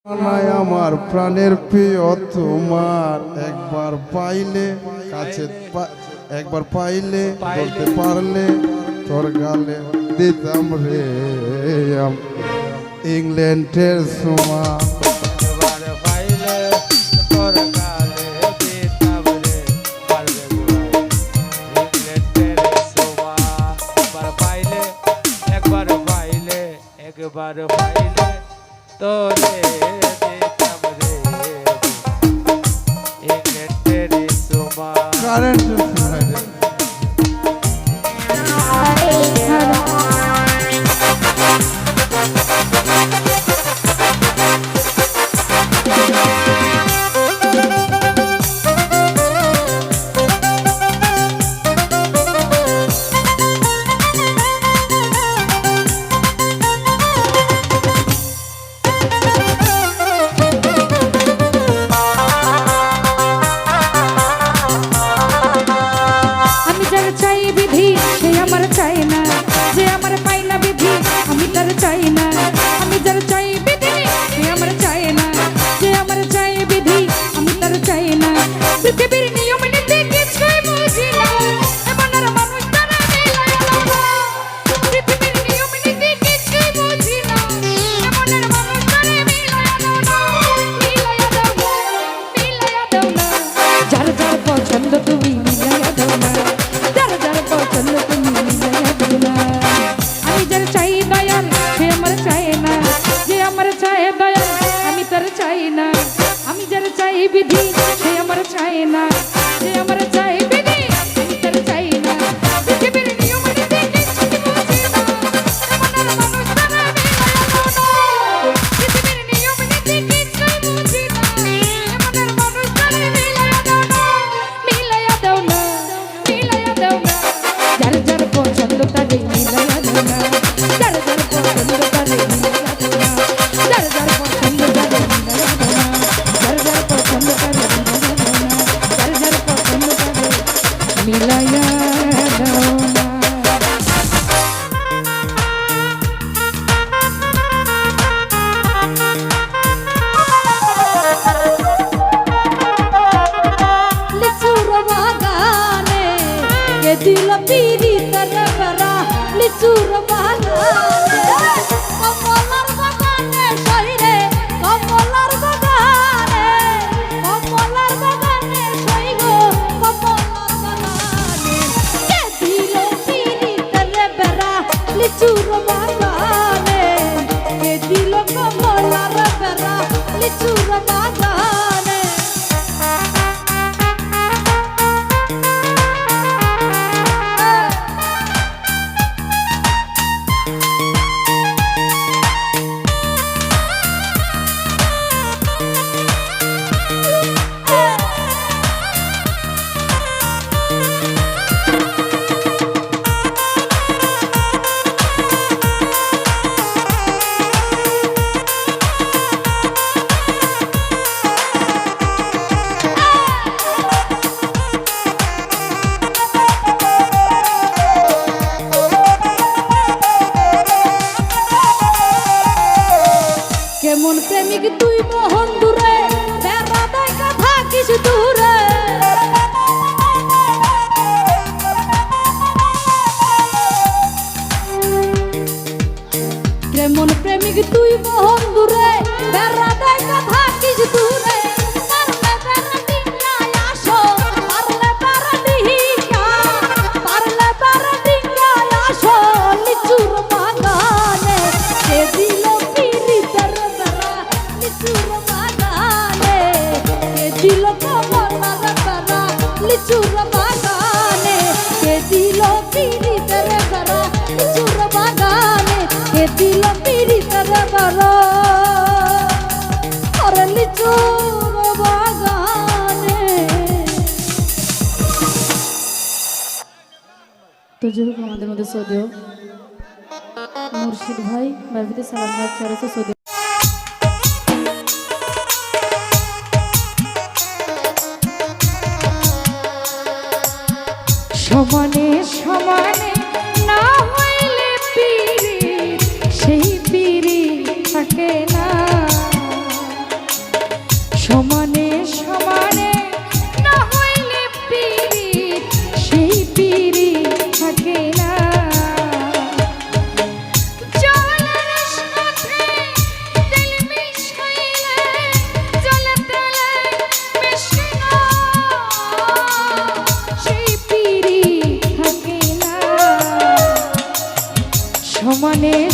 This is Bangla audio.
আমার প্রাণের প্রিয় তোমার একবার পাইলে কাছে একবার পাইলে বলতে পারলে তোর গালে দিতাম রে ইংল্যান্ডের সোমা একবার পাইলে তোরে দিতাম রে ইংল্যান্ডের সোমা কারেন্ট বিধি সে আমার চায় না, সে আমার চাই বিধি আমি তার চাই না। পৃথিবীর নিয়ম নীতি কিছুই বুঝি না, এমন আর মানুষ তারা পৃথিবীর নিয়ম নীতি কিছুই বুঝি না, এমন আর মানুষ তারা মিলাইয়া দাও না, মিলাইয়া দাও না, যার যার পছন্দ তাকে মিলাইয়া দাও না, যার যার পছন্দ তাকে মিলাইয়া দাও না, যার যার পছন্দ তাকে মিলাইয়া দাও না, যার যার পছন্দ তাকে মিলাইয়া দাও না। লিচুর বাগানে কে দিল পিরিতের বেড়া, লিচুর বাগানে কমলার বাগানে সইরে, কমলার বাগানে, কমলার বাগানে সই গো, কমলার বাগানে কে দিল পিরিতের বেড়া, লিচুর বাগানে কে দিল কমলার বেড়া, লিচুর বাগানে। কেমন প্রেমিক তুই মোহন দূরে, বেড়া দেখা থাকিস দূরে, কেমন প্রেমিক তুই মোহন দূরে, বেড়া দেখা থাকিস দূরে, পারলে বেড়া ডিঙ্গায় আসো, পারলে বেড়া ডিঙ্গা, পারলে বেড়া ডিঙ্গায় আসো, লিচুর বাগানে কে দিল পিরিতের বেড়া, লিচুর বাগানে কে দিল কমলার বেড়া, লিচুর বাগানে কে দিল পিরিতের বেড়া, লিচুর বাগানে কে দিল পিরিতের বেড়া, আরে লিচুর বাগানে। তো যেহেতু আমাদের মধ্যে সৌদিও মুর্শিদ ভাই বাবিতে সালাম ভাই চলেছে সৌদি। সমানে সমানে না হইলে পীড়িত, সেই পীড়িত থাকে না। সমানে